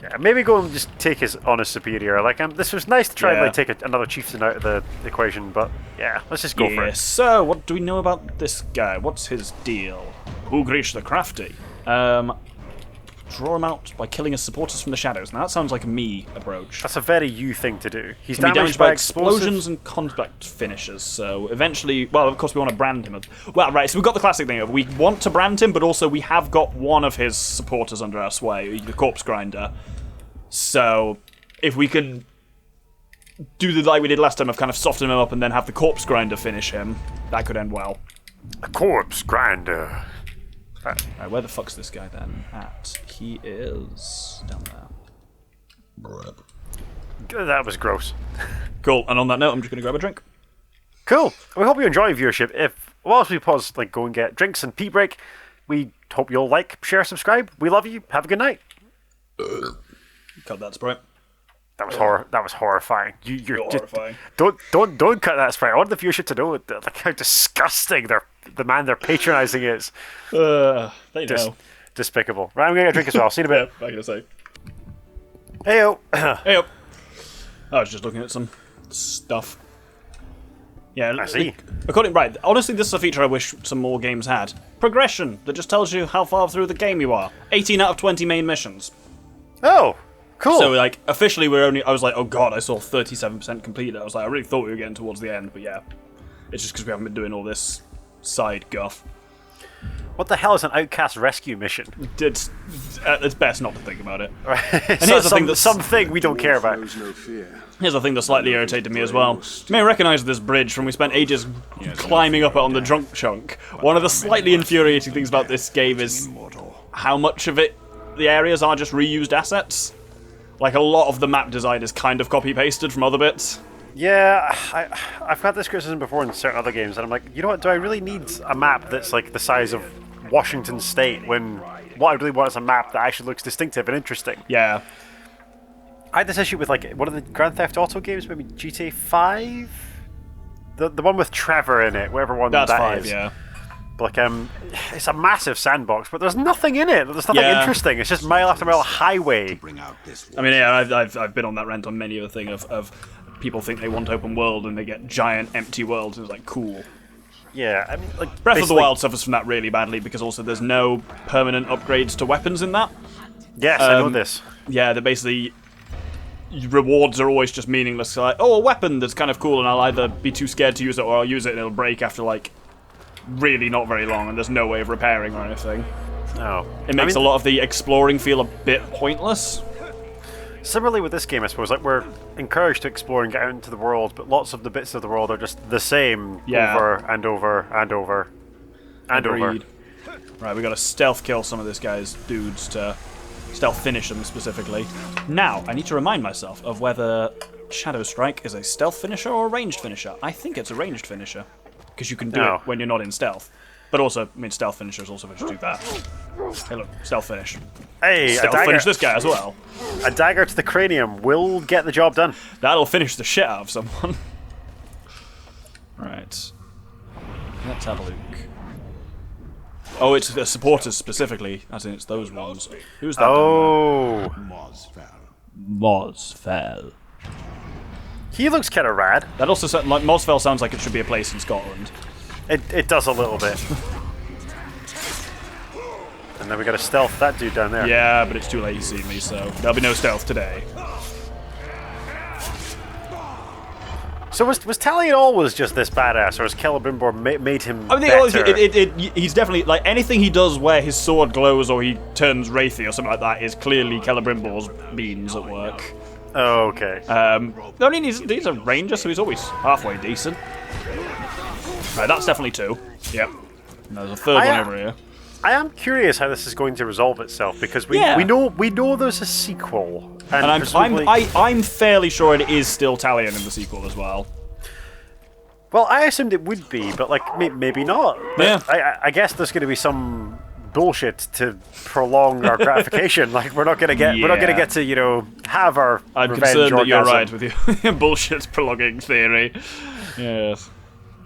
Yeah, maybe go and just take on his superior. Like, this was nice to try and like take another chieftain out of the equation, but yeah, let's just go for it. So, what do we know about this guy? What's his deal? Ugrish the Crafty. Draw him out by killing his supporters from the shadows. Now that sounds like a me approach. That's a very you thing to do. He's can be damaged by explosions and combat finishes. So eventually, well, of course we want to brand him. Well, right. So we've got the classic thing of we want to brand him, but also we have got one of his supporters under our sway, the Corpse Grinder. So if we can do the like we did last time of kind of soften him up and then have the Corpse Grinder finish him, that could end well. A Corpse Grinder. Right, where the fuck's this guy then at? He is down there. That was gross. Cool, and on that note, I'm just going to grab a drink. Cool. We hope you enjoy viewership. Whilst we pause, like, go and get drinks and pee break, we hope you'll like, share, subscribe. We love you. Have a good night. Cut that sprite. That was That was horrifying. You're just, horrifying. Don't cut that sprite. I want the viewership to know like how disgusting the man they're patronising is. They know. Despicable. Right, I'm gonna get a drink as well. See you in a bit. I'm gonna say. Heyo. Heyo. I was just looking at some stuff. Yeah, I see. Right, honestly, this is a feature I wish some more games had. Progression that just tells you how far through the game you are. 18 out of 20 main missions. Oh. Cool. So, like, officially I was like, oh god, I saw 37% completed. I was like, I really thought we were getting towards the end, but yeah. It's just because we haven't been doing all this side guff. What the hell is an outcast rescue mission? It's best not to think about it. Right. And here's the thing that's something we don't care about. Here's the thing that slightly irritated me as well. You may recognise this bridge from we spent ages climbing up it on the drunk chunk. One of the slightly infuriating things about this game is how much of it the areas are just reused assets. Like, a lot of the map design is kind of copy-pasted from other bits. Yeah, I've had this criticism before in certain other games, and I'm like, you know what, do I really need a map that's like the size of Washington State when what I really want is a map that actually looks distinctive and interesting? Yeah. I had this issue with like one of the Grand Theft Auto games, maybe GTA 5? The one with Trevor in it, whatever one That's that 5, is. yeah. But, like, it's a massive sandbox, but there's nothing in it. There's nothing interesting. It's just mile after mile highway. I mean, yeah, I've been on that rant on many of the thing of people think they want open world and they get giant empty worlds. And it's like, cool. Yeah, I mean, like, Breath of the Wild suffers from that really badly because also there's no permanent upgrades to weapons in that. Yes, I know this. Yeah, they're basically rewards are always just meaningless. Like, oh, a weapon that's kind of cool, and I'll either be too scared to use it or I'll use it and it'll break after like really not very long, and there's no way of repairing or anything. No. It makes a lot of the exploring feel a bit pointless. Similarly with this game, I suppose, like, we're encouraged to explore and get out into the world, but lots of the bits of the world are just the same over and over and over and over. Right, we got to stealth kill some of this guy's dudes to stealth finish them specifically. Now, I need to remind myself of whether Shadow Strike is a stealth finisher or a ranged finisher. I think it's a ranged finisher, because you can do it when you're not in stealth. But also, I mean, stealth finishers also just do that. Hey, look, stealth finish. Hey, stealth finish this guy as well. A dagger to the cranium will get the job done. That'll finish the shit out of someone. Right. Let's have a look. Oh, it's the supporters specifically, as in it's those ones. Who's that? Oh. Mosfell. He looks kind of rad. That also like Mosfell sounds like it should be a place in Scotland. It does a little bit. And then we got to stealth that dude down there. Yeah, but it's too late to see me, so there'll be no stealth today. So was Talion always just this badass, or has Celebrimbor made him I mean, better? he's definitely, like, anything he does where his sword glows or he turns wraithy or something like that is clearly Celebrimbor's means at work. Oh, okay. I mean, he's a ranger, so he's always halfway decent. Right, that's definitely 2. Yep. And there's a third one over here. I am curious how this is going to resolve itself, because we know there's a sequel, and I'm fairly sure it is still Talion in the sequel as well. Well, I assumed it would be, but like maybe not. But yeah. I guess there's going to be some bullshit to prolong our gratification. Like we're not going to get to have our I'm revenge concerned that orgasm. you're right with your bullshit prolonging theory. Yes.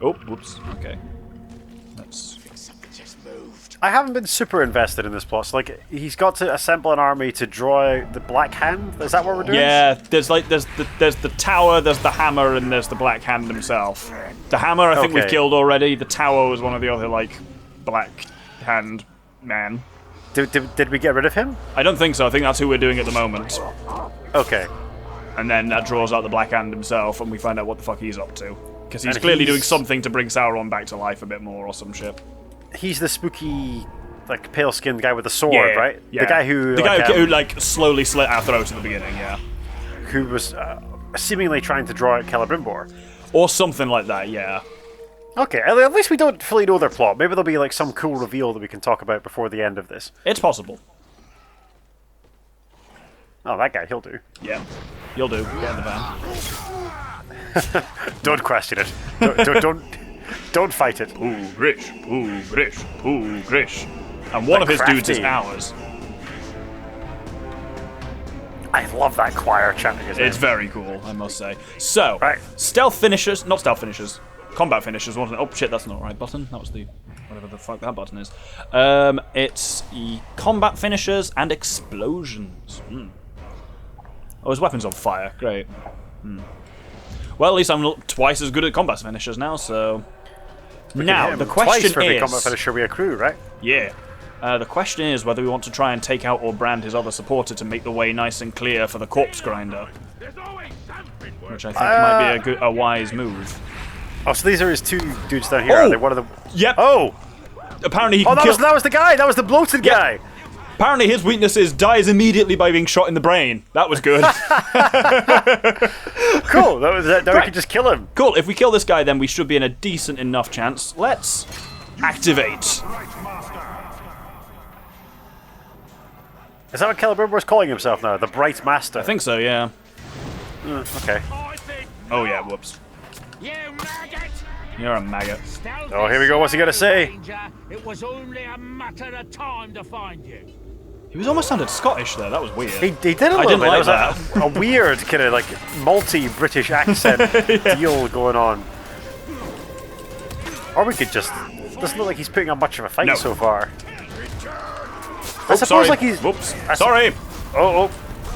Oh, whoops. Okay. Let's. Something just moved. I haven't been super invested in this plot. So, like, he's got to assemble an army to draw out the Black Hand. Is that what we're doing? Yeah, there's the tower, there's the hammer, and there's the Black Hand himself. The hammer, I think we've killed already. The tower was one of the other like Black Hand man. Did we get rid of him? I don't think so. I think that's who we're doing at the moment. Okay. And then that draws out the Black Hand himself, and we find out what the fuck he's up to. Because he's clearly doing something to bring Sauron back to life a bit more or some shit. He's the spooky, like, pale-skinned guy with the sword, right? Yeah. The guy who... who slowly slit our throats at the beginning, yeah. Who was seemingly trying to draw out Celebrimbor. Or something like that, yeah. Okay, at least we don't fully know their plot. Maybe there'll be, like, some cool reveal that we can talk about before the end of this. It's possible. Oh, that guy, he'll do. Yeah, he'll do. Get in the van. Don't question it. Don't fight it. Ooh, Grish, ooh, Grish, ooh, Grish. And one of his dudes is ours. I love that choir chanting his name. It's very cool, I must say. So, right. Stealth finishers, not stealth finishers, combat finishers, wasn't it? Oh shit, that's not the right button. That was the, whatever the fuck that button is. It's combat finishers and explosions. Oh, his weapon's on fire. Great. Well, at least I'm twice as good at combat finishers now, so... Now, the question twice for every is... combat finisher we accrue, right? Yeah. The question is whether we want to try and take out or brand his other supporter to make the way nice and clear for the corpse grinder. Which I think might be a wise move. Oh, so these are his two dudes down here. Are they one of the... Yep. Oh! Apparently he Oh, can that was the guy! That was the bloated guy! Apparently his weakness is dies immediately by being shot in the brain. That was good. Cool. Now we can just kill him. Cool. If we kill this guy, then we should be in a decent enough chance. Let's activate. Is that what Celebrimbor's calling himself now? The Bright Master? I think so, yeah. Okay. Oh, yeah, whoops. You maggot! You're a maggot. Oh, here we go. What's he gonna say? It was only a matter of time to find you. He was almost sounded Scottish there. That was weird. He did a little didn't bit. like There was a weird kind of like multi-British accent deal going on. Or we could just... Doesn't look like he's putting on much of a fight so far. I suppose sorry. like he's... Whoops. Sorry. Oh.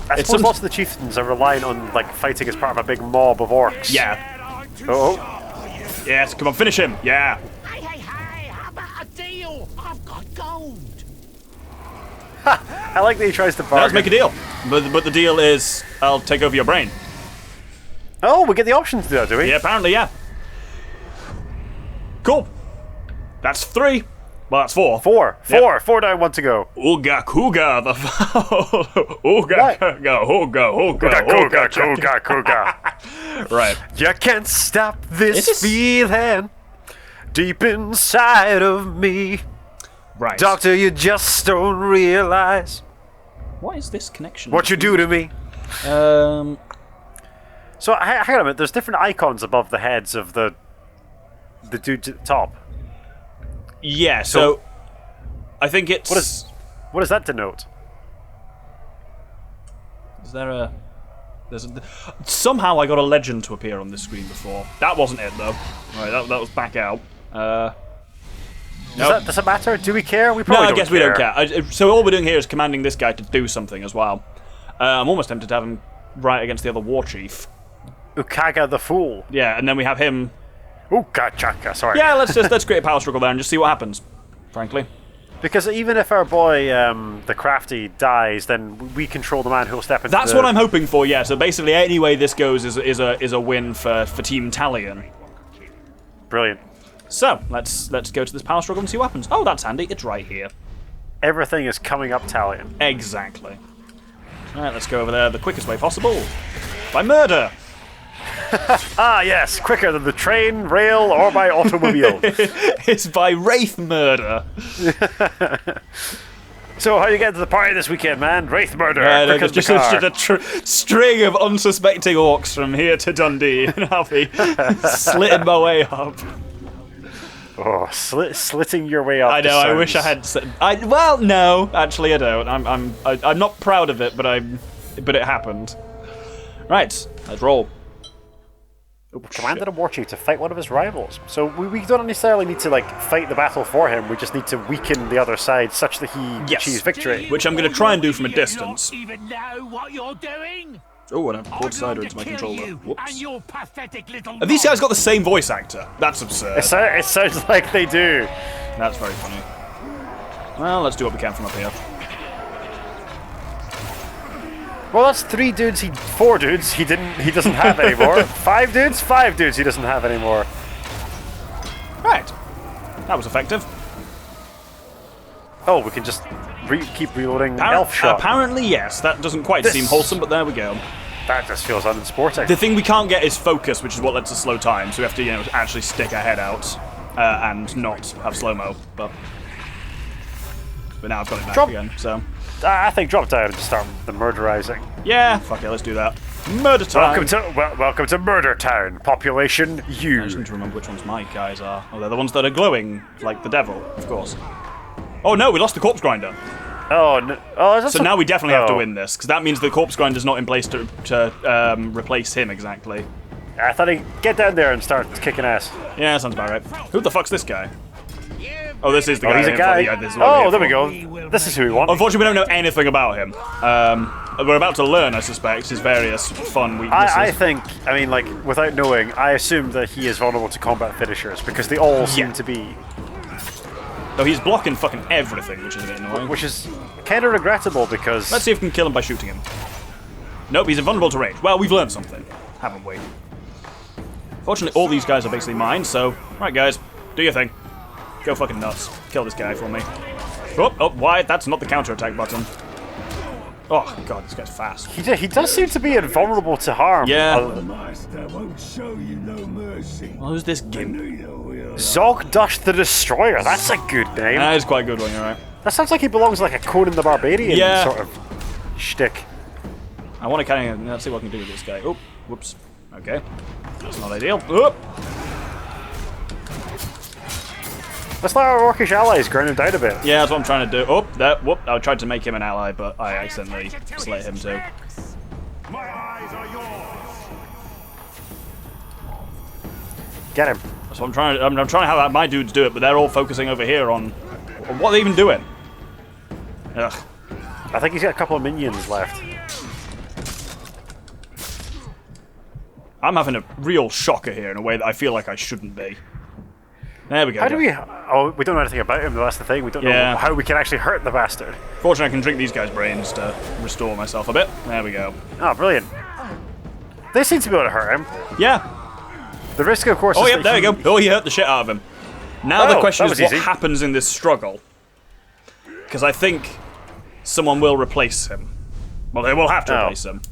I suppose lots of the chieftains are relying on like fighting as part of a big mob of orcs. Yeah. Oh. Yes, come on, finish him. Yeah. Hey, how about a deal? I've got gold. I like that he tries to bargain. Let's make a deal. But the deal is, I'll take over your brain. Oh, we get the option to do that, do we? Yeah, apparently, yeah. Cool. That's 3. Well, that's 4. 4. Yep. 4 down, 1 to go. Ooga Kooga, the Ooga Kooga. Right. You can't stop this feeling deep inside of me. Right. Doctor, you just don't realize What is this connection? what you do to me. So, hang on a minute. There's different icons above the heads of the dudes at the top. Yeah, so I think it's... What does that denote? Is there a... Somehow I got a legend to appear on this screen before. That wasn't it, though. Right, that was back out. Does it matter? Do we care? We probably no, I don't guess care. we don't care. So all we're doing here is commanding this guy to do something as well. I'm almost tempted to have him right against the other war chief. Ukaga the Fool. Yeah, and then we have him... Ukachaka, sorry. Yeah, let's create a power struggle there and just see what happens, frankly. Because even if our boy, the Crafty, dies, then we control the man who'll step into That's what I'm hoping for, yeah. So basically, any way this goes is a win for Team Talion. Brilliant. So, let's go to this power struggle and see what happens. Oh, that's handy. It's right here. Everything is coming up Talion. Exactly. Alright, let's go over there the quickest way possible. By murder! Ah, yes. Quicker than the train, rail, or by automobile. It's by wraith murder. So, how you getting to the party this weekend, man? Wraith murder. Just a string of unsuspecting orcs from here to Dundee, and I'll be slitting my way up. Oh, slitting your way up. I know. I wish I had. Well, no, actually, I don't. I'm not proud of it, but it happened. Right, let's roll. commanded a war chief to fight one of his rivals. So we don't necessarily need to like fight the battle for him. We just need to weaken the other side such that he achieves victory. Which I'm going to try and do from a distance. Do you not even know what you're doing? Oh, and I've pulled cider into my controller. And Whoops. your pathetic little Have these guys got the same voice actor? That's absurd. It sounds like they do. That's very funny. Well, let's do what we can from up here. Well, that's 4 dudes he doesn't have anymore. 5 dudes he doesn't have anymore. Right. That was effective. Oh, we can just keep reloading elf shot. Apparently, yes. That doesn't quite seem wholesome, but there we go. That just feels unsporting. The thing we can't get is focus, which is what lets us slow time. So we have to, actually stick our head out and not have slow-mo. But now I've got it back again, so... I think drop down and start the murderizing. Yeah, fuck it, let's do that. Murder time! Welcome to Murder Town. Population, you. I just need to remember which ones my guys are. Oh, they're the ones that are glowing, like the devil, of course. Oh no, we lost the corpse grinder. Oh, no. Oh, so now we definitely have to win this, because that means the corpse grinder's not in place to replace him exactly. I thought he'd get down there and start kicking ass. Yeah, sounds about right. Who the fuck's this guy? Oh, this is the guy. He's a guy. There we go. This is who we want. Unfortunately, we don't know anything about him. We're about to learn, I suspect, his various fun weaknesses. I mean, like, without knowing, I assume that he is vulnerable to combat finishers, because they all seem to be. Though he's blocking fucking everything, which is a bit annoying. Which is kind of regrettable, because... Let's see if we can kill him by shooting him. Nope, he's invulnerable to range. Well, we've learned something, haven't we? Fortunately, all these guys are basically mine, so... Right, guys, do your thing. Go fucking nuts. Kill this guy for me. Oh, why? That's not the counter-attack button. Oh, God, this guy's fast. He does seem to be invulnerable to harm. Yeah. Well, who's this gimp? Zogdush the Destroyer. That's a good name. That is quite a good one, you're right. That sounds like he belongs like a Conan the Barbarian sort of shtick. I want to kind of... Let's see what I can do with this guy. Oh, whoops. Okay. That's not ideal. Oh. Let's let our orcish allies grind him down a bit. Yeah, that's what I'm trying to do. Oh, whoop. I tried to make him an ally, but I accidentally slayed him too. My eyes are yours. Get him. That's what I'm trying to... I'm trying to have my dudes do it, but they're all focusing over here on what are they even doing? Ugh. I think he's got a couple of minions left. I'm having a real shocker here in a way that I feel like I shouldn't be. There we go. How do we... Oh, we don't know anything about him, though, that's the thing. We don't know how we can actually hurt the bastard. Fortunately, I can drink these guys' brains to restore myself a bit. There we go. Oh, brilliant. They seem to be able to hurt him. Yeah. The risk, of course, Oh, is yeah, there we go. Oh, he hurt the shit out of him. Now the question is what happens in this struggle. Because I think someone will replace him. Well, they will have to replace him.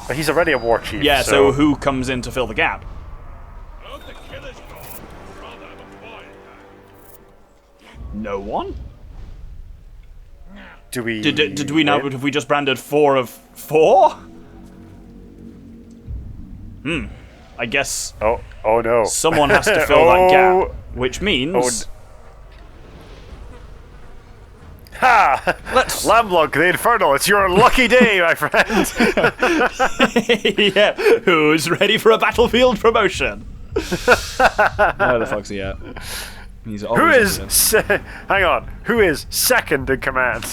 But he's already a war chief. Yeah, so who comes in to fill the gap? No one? Do we... Did we now... Have we just branded 4 of 4? I guess... Oh no. Someone has to fill that gap. Which means... Ha! Lamlog the Infernal, it's your lucky day, my friend! Yeah, who's ready for a battlefield promotion? Where the fuck's he at? He's who is... hang on. Who is second in command?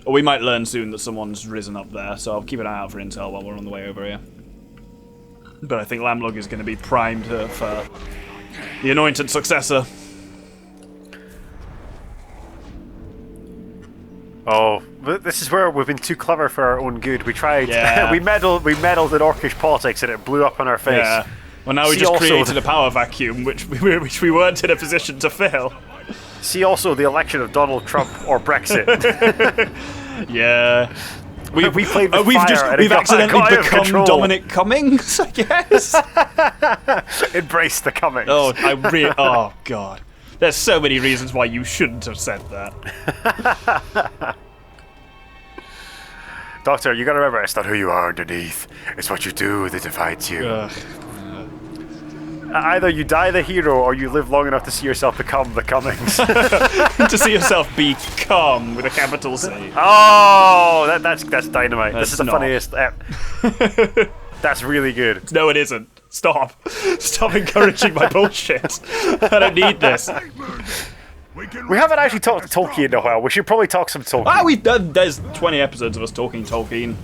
Or we might learn soon that someone's risen up there, so I'll keep an eye out for intel while we're on the way over here. But I think Lamlog is going to be primed for the anointed successor. Oh, this is where we've been too clever for our own good. We tried, we meddled in Orcish politics and it blew up in our face. Yeah. Well, now we just created a power vacuum, which we weren't in a position to fill. See also the election of Donald Trump or Brexit. Yeah. We played with we've fire accidentally become Dominic Cummings, I guess. Embrace the Cummings. Oh God. There's so many reasons why you shouldn't have said that. Doctor, you gotta remember, it's not who you are underneath. It's what you do that divides you. Either you die the hero or you live long enough to see yourself become the Cummings. To see yourself become with a capital C. Oh, that's dynamite. That's this is the not. funniest. That's really good. No, it isn't. Stop. Stop encouraging my bullshit. I don't need this. We haven't actually talked Tolkien in a while. We should probably talk some Tolkien. We've done. There's 20 episodes of us talking Tolkien.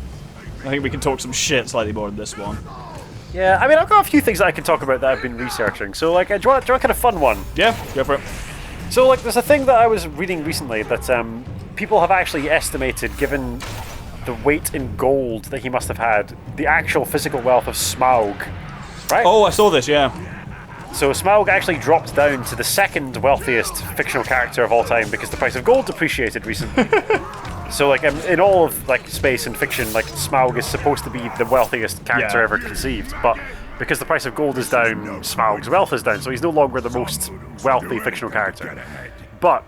I think we can talk some shit slightly more than this one. Yeah, I mean, I've got a few things that I can talk about that I've been researching. So, like, do you want a kind of fun one? Yeah, go for it. So, like, there's a thing that I was reading recently that people have actually estimated, given the weight in gold that he must have had, the actual physical wealth of Smaug. Right? Oh, I saw this, yeah. So Smaug actually dropped down to the second wealthiest fictional character of all time because the price of gold depreciated recently. So, like, in all of like space and fiction, like Smaug is supposed to be the wealthiest character ever conceived, but because the price of gold is down, Smaug's wealth is down, so he's no longer the most wealthy fictional character. But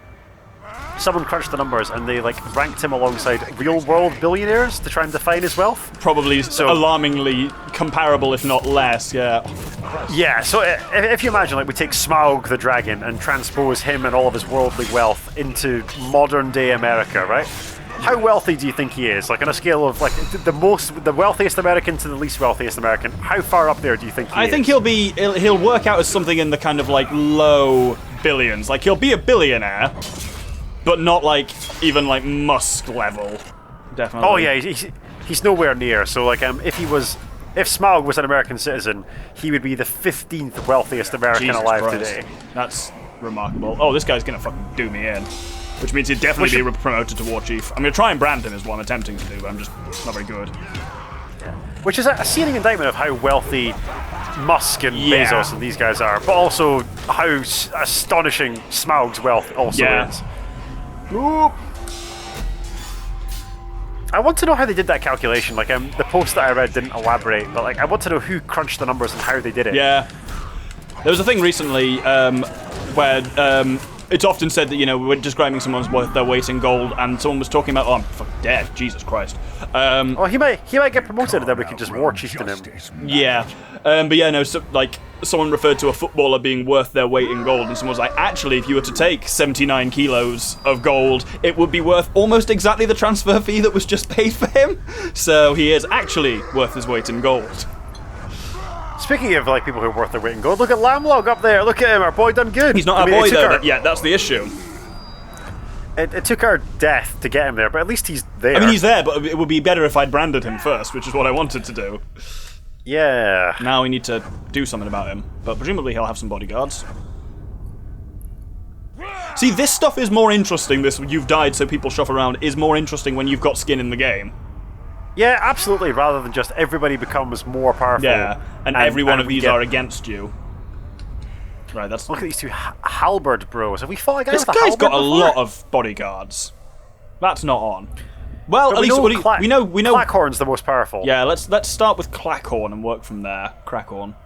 someone crunched the numbers and they like ranked him alongside real-world billionaires to try and define his wealth. Probably alarmingly comparable, if not less, yeah. Yeah, so if you imagine, like, we take Smaug the dragon and transpose him and all of his worldly wealth into modern-day America, right? How wealthy do you think he is? Like, on a scale of, like, the wealthiest American to the least wealthiest American, how far up there do you think he is? I think he'll work out as something in the kind of, like, low billions. Like, he'll be a billionaire, but not, like, even, like, Musk level. Definitely. Oh, yeah, he's nowhere near. So, like, if Smaug was an American citizen, he would be the 15th wealthiest American Jesus alive Christ. today. That's remarkable. Oh, this guy's gonna fucking do me in. Which means he'd definitely be promoted to War Chief. I'm gonna try and brand him is what I'm attempting to do, but I'm just not very good. Which is a searing indictment of how wealthy Musk and Bezos and these guys are, but also how astonishing Smaug's wealth also is. Oop. I want to know how they did that calculation. Like, the post that I read didn't elaborate, but like, I want to know who crunched the numbers and how they did it. Yeah. There was a thing recently where it's often said that, you know, we're describing someone's worth their weight in gold, and someone was talking about, oh, I'm fucking dead, Jesus Christ. Well, he might get promoted, and then we could just war chieftain him. Yeah, but yeah, no, so, like, someone referred to a footballer being worth their weight in gold, and someone was like, actually, if you were to take 79 kilos of gold, it would be worth almost exactly the transfer fee that was just paid for him. So he is actually worth his weight in gold. Speaking of, like, people who are worth their weight in gold, look at Lamlog up there. Look at him. Our boy done good. He's not our boy, though. Yeah, that's the issue. It took our death to get him there, but at least he's there. I mean, he's there, but it would be better if I'd branded him first, which is what I wanted to do. Yeah. Now we need to do something about him, but presumably he'll have some bodyguards. See, this stuff is more interesting. This you've died so people shove around is more interesting when you've got skin in the game. Yeah, absolutely, rather than just everybody becomes more powerful. Yeah, and every one of these are against you. Right, that's... Look at these two halberd bros. Have we fought a guy This with a halberd guy's got a before? lot of bodyguards. That's not on. Well, But at least we know. Clackhorn's the most powerful. Yeah, let's start with Clackhorn and work from there. Crackhorn.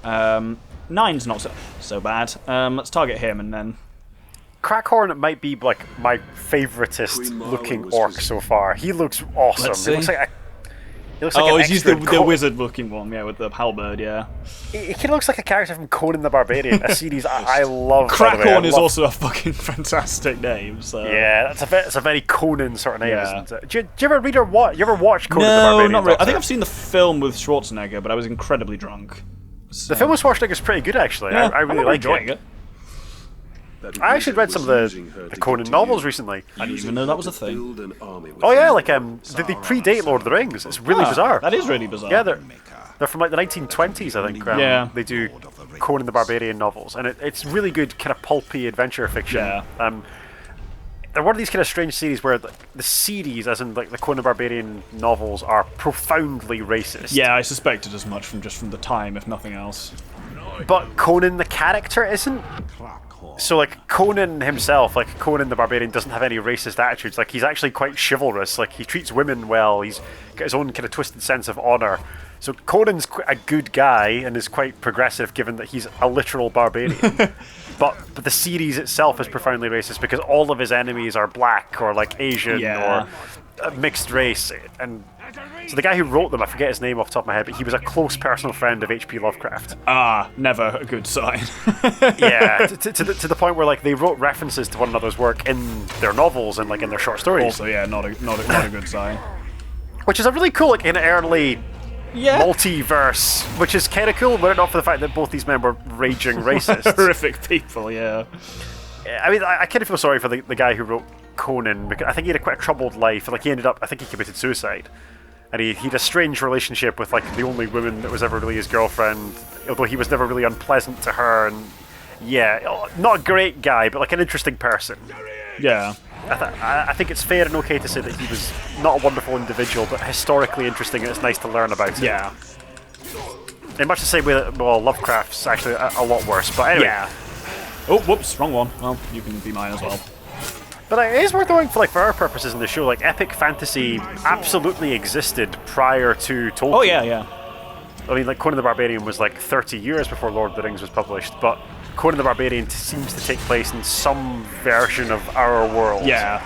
9's not so bad. Let's target him and then... Crackhorn might be like my favoritist looking orc so far. He looks awesome. Let's He looks see. like he's the wizard looking one, yeah, with the halberd, yeah. He kind of looks like a character from Conan the Barbarian, a series I love. Crackhorn is also a fucking fantastic name. So. Yeah, it's a very Conan sort of name, isn't it? Do you ever read or watch? You ever watch Conan the Barbarian? No, not really. I think Doctor? I've seen the film with Schwarzenegger, but I was incredibly drunk. So. The film with Schwarzenegger is pretty good, actually. Yeah, I really like enjoying it. I actually read some of the Conan novels recently. I didn't even know that was a thing. Oh yeah, like they predate Lord of the Rings. It's really bizarre. That is really bizarre. Yeah, they're from like the 1920s, I think. Yeah. They do Conan the Barbarian novels, and it's really good, kind of pulpy adventure fiction. Yeah. They're one of these kind of strange series where the series, as in like the Conan the Barbarian novels, are profoundly racist. Yeah, I suspected as much from the time, if nothing else. But Conan the character isn't. So, like, Conan himself, like, Conan the Barbarian doesn't have any racist attitudes. Like, he's actually quite chivalrous. Like, he treats women well. He's got his own kind of twisted sense of honor. So, Conan's a good guy and is quite progressive, given that he's a literal barbarian. but the series itself is profoundly racist because all of his enemies are black or, like, Asian or mixed race. And So the guy who wrote them, I forget his name off the top of my head, but he was a close personal friend of H.P. Lovecraft. Ah, never a good sign. Yeah, to the point where like they wrote references to one another's work in their novels and like in their short stories. Also, yeah, not a good sign. Which is a really cool, like, in early multiverse, which is kind of cool, were it not for the fact that both these men were raging racists. Horrific people, yeah. I mean, I kind of feel sorry for the guy who wrote Conan, because I think he had quite a troubled life. Like, he ended up, I think he committed suicide. And he had a strange relationship with, like, the only woman that was ever really his girlfriend, although he was never really unpleasant to her, and yeah, not a great guy, but like an interesting person. Yeah. I think it's fair and okay to say that he was not a wonderful individual, but historically interesting, and it's nice to learn about it. Yeah. In much the same way that, well, Lovecraft's actually a lot worse, but anyway. Yeah. Oh, whoops, wrong one. Well, you can be mine as well. But it is worth knowing for our purposes in the show, like, epic fantasy absolutely existed prior to Tolkien. Oh, yeah. I mean, like, Conan the Barbarian was like 30 years before Lord of the Rings was published, but Conan the Barbarian seems to take place in some version of our world. Yeah.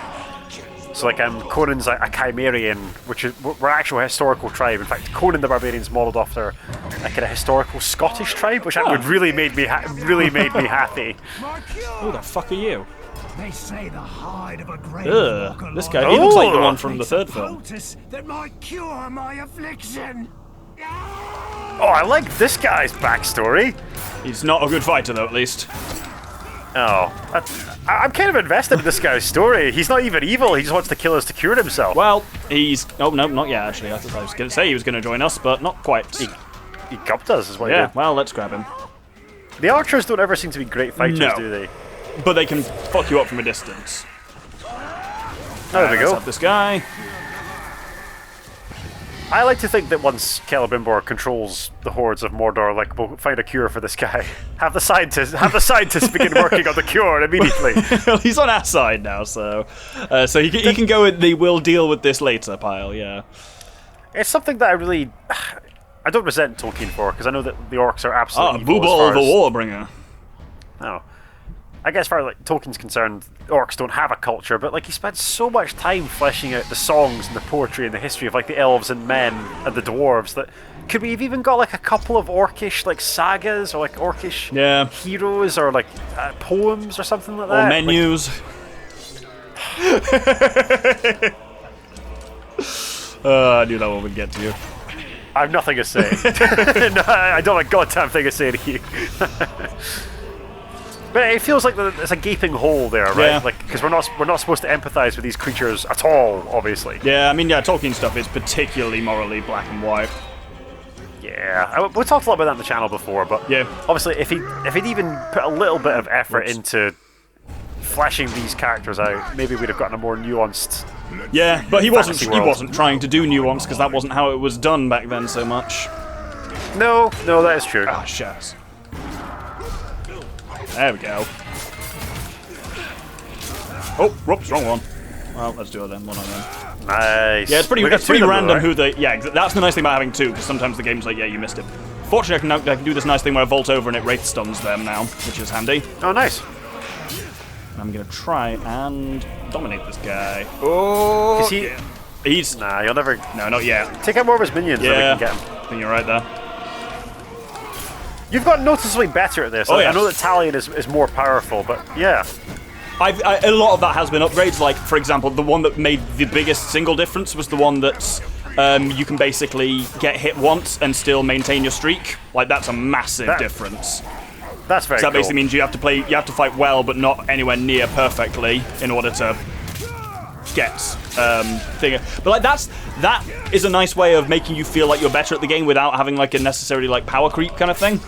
So, like, Conan's a Chimerian, which is we're an actual historical tribe. In fact, Conan the Barbarian's modelled after like a historical Scottish tribe, which would really made me happy. Who the fuck are you? They say the hide of a great Ugh, this guy, he looks like the one from the third film. That might cure my affliction. Oh, I like this guy's backstory. He's not a good fighter, though, at least. Oh, I'm kind of invested in this guy's story. He's not even evil. He just wants to kill us to cure himself. Well, he's... Oh, no, not yet, actually. I thought I was going to say he was going to join us, but not quite. He gupped us, is what he Yeah, did. well, let's grab him. The archers don't ever seem to be great fighters, do they? But they can fuck you up from a distance. There we Let's go. have this guy. I like to think that once Celebrimbor controls the hordes of Mordor, like, we'll find a cure for this guy. Have the scientists begin working on the cure immediately. Well, he's on our side now, so he can go with the "we'll deal with this later" pile. Yeah. It's something that I don't resent Tolkien for, because I know that the orcs are absolutely evil. Boobal the Warbringer. Oh. I guess as far as like, Tolkien's concerned, orcs don't have a culture, but like he spent so much time fleshing out the songs and the poetry and the history of like the elves and men and the dwarves that could we have even got like a couple of orcish like sagas or like orcish heroes or like poems or something like that? Or menus. I knew that one would get to you. I have nothing to say. No, I don't have a goddamn thing to say to you. But it feels like there's a gaping hole there, right? Yeah. Like because we're not supposed to empathise with these creatures at all, obviously. Yeah, I mean, Tolkien stuff is particularly morally black and white. Yeah, we talked a lot about that on the channel before, but obviously, if he'd even put a little bit of effort into fleshing these characters out, maybe we'd have gotten a more nuanced. Yeah, but he wasn't world. He wasn't trying to do nuance because that wasn't how it was done back then so much. No, that is true. Ah, shucks. There we go. Oh, whoops, wrong one. Well, let's do it then. One on them. Nice. Yeah, it's pretty them, random right? who they. Yeah, that's the nice thing about having two, because sometimes the game's like, yeah, you missed it. Fortunately, I can do this nice thing where I vault over and it wraith stuns them now, which is handy. Oh, nice. I'm gonna try and dominate this guy. Oh, Is he? He's Nah, you'll never. no, not yet. Take out more of his minions, then Yeah, we can get him. I think you're right there. You've gotten noticeably better at this. Oh, I yeah. know that Talion is more powerful, but yeah. A lot of that has been upgrades. Like, for example, the one that made the biggest single difference was the one that you can basically get hit once and still maintain your streak. Like, that's a massive difference. That's very So that cool. basically means you have to fight well, but not anywhere near perfectly in order to get thing. But like that is a nice way of making you feel like you're better at the game without having like a necessarily like power creep kind of thing.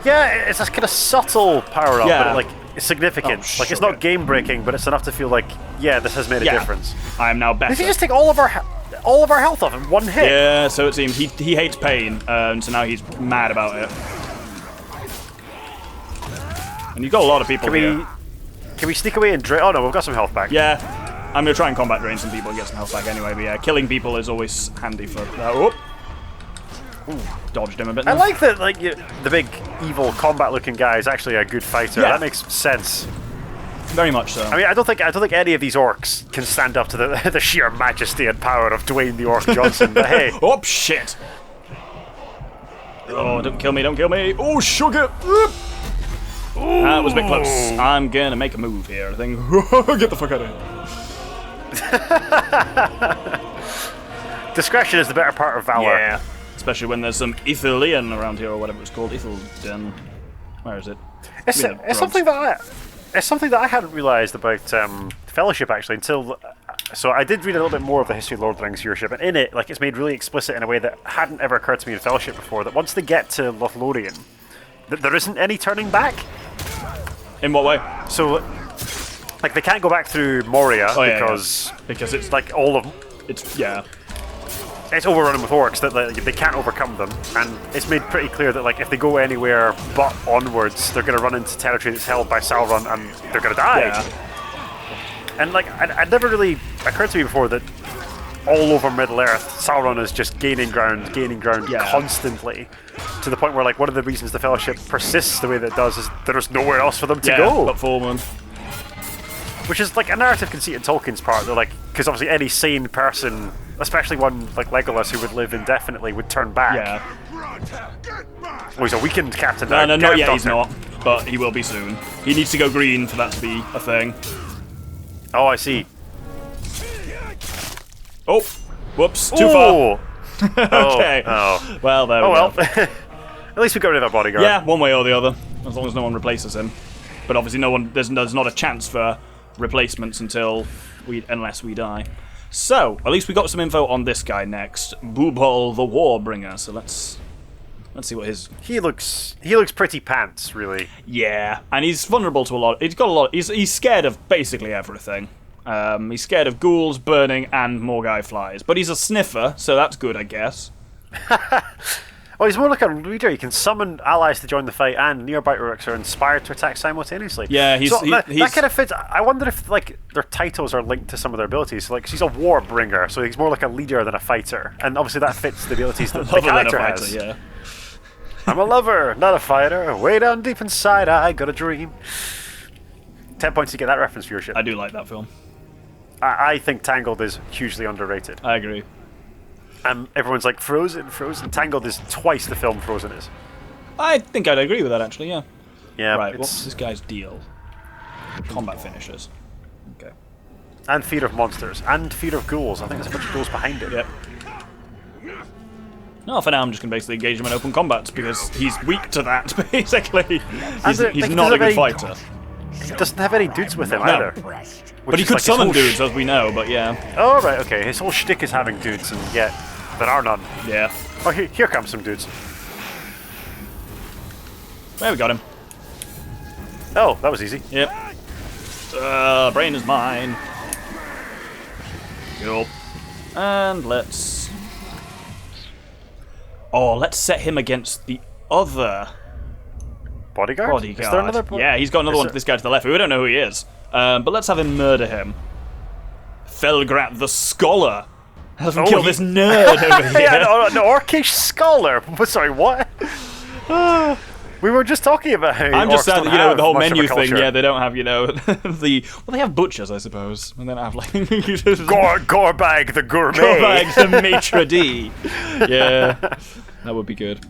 Yeah, it's a kind of subtle power up, but like it's significant. Oh, like it's not game breaking, but it's enough to feel like this has made a difference. I am now better. Did he just take all of our health off in one hit? Yeah, so it seems he hates pain, so now he's mad about it. And you've got a lot of people here. Can we sneak away and drain? Oh no, we've got some health back. Yeah, I'm gonna try and combat drain some people and get some health back anyway. But yeah, killing people is always handy for that. Oh, dodged him a bit. I like that. Like the big evil combat-looking guy is actually a good fighter. Yeah. That makes sense. Very much so. I mean, I don't think any of these orcs can stand up to the sheer majesty and power of Dwayne the Orc Johnson. But hey, Oh, shit! Oh, don't kill me, don't kill me! Oh, sugar! That was a bit close. I'm gonna make a move here, I think. Get the fuck out of here. discretion is the better part of valor. Yeah. Especially when there's some Ithilien around here, or whatever it's called. Ithilien. Where is it? It's something that I hadn't realised about Fellowship actually until. So I did read a little bit more of the history of Lord of the Rings viewership, and in it, like, it's made really explicit in a way that hadn't ever occurred to me in Fellowship before. That once they get to Lothlorien, that there isn't any turning back. In what way? So, like, they can't go back through Moria because it's like all of it's it's overrun with orcs that they can't overcome them, and it's made pretty clear that, like, if they go anywhere but onwards, they're going to run into territory that's held by Sauron, and they're going to die. Yeah. And like, I'd never really occurred to me before that all over Middle-earth, Sauron is just gaining ground constantly, to the point where, like, one of the reasons the Fellowship persists the way that it does is there's nowhere else for them to go. But forward. Which is like a narrative conceit in Tolkien's part. They're like, because obviously any sane person, especially one like Legolas who would live indefinitely, would turn back. Yeah. Oh, he's a weakened captain now. No, Get not him, yet. He's Doctor. not, but he will be soon. He needs to go green for that to be a thing. Oh, I see. Oh, whoops! Too far. Okay. Oh. Well, there we Oh go. well. At least we got rid of our bodyguard. Yeah, one way or the other, as long as no one replaces him. But obviously, there's not a chance for replacements unless we die. So, at least we got some info on this guy next, Bubal the Warbringer. So let's see what his. He looks pretty pants, really. Yeah, and he's vulnerable to a lot. He's got a lot. He's scared of basically everything. He's scared of ghouls, burning, and Morgai flies. But he's a sniffer, so that's good, I guess. Well, he's more like a leader. He can summon allies to join the fight, and nearby orcs are inspired to attack simultaneously. Yeah, that kind of fits. I wonder if, like, their titles are linked to some of their abilities. So, like, he's a war bringer, so he's more like a leader than a fighter, and obviously that fits the abilities that the character has. Yeah. I'm a lover, not a fighter. Way down deep inside, I got a dream. 10 points to get that reference viewership. I do like that film. I think Tangled is hugely underrated. I agree. Everyone's like, Frozen. Tangled is twice the film Frozen is. I think I'd agree with that, actually, yeah. Yeah. Right, what's this guy's deal? Combat finishes. Okay. And fear of monsters. And fear of ghouls. I think there's a bunch of ghouls behind it. Yep. No, for now I'm just going to basically engage him in open combat, because he's weak to that, basically. He's not a good fighter. He doesn't have any dudes with him either. But he could summon dudes, as we know, but yeah. Oh, right, okay. His whole shtick is having dudes, and yet there are none. Yeah. Oh, here comes some dudes. There, we got him. Oh, that was easy. Yep. Brain is mine. Cool. And let's set him against the other Bodyguard? Is there another yeah, he's got another one to this guy to the left. We don't know who he is. But let's have him murder him. Felgrat the Scholar. Have him kill this nerd over here. Yeah, an orcish scholar. Sorry, what? We were just talking about how I'm just sad that, the whole menu thing, culture. yeah, they don't have, they have butchers, I suppose. And they don't have, like... Gorbag the Gourmet. Gorbag the Maitre D. Yeah, that would be good.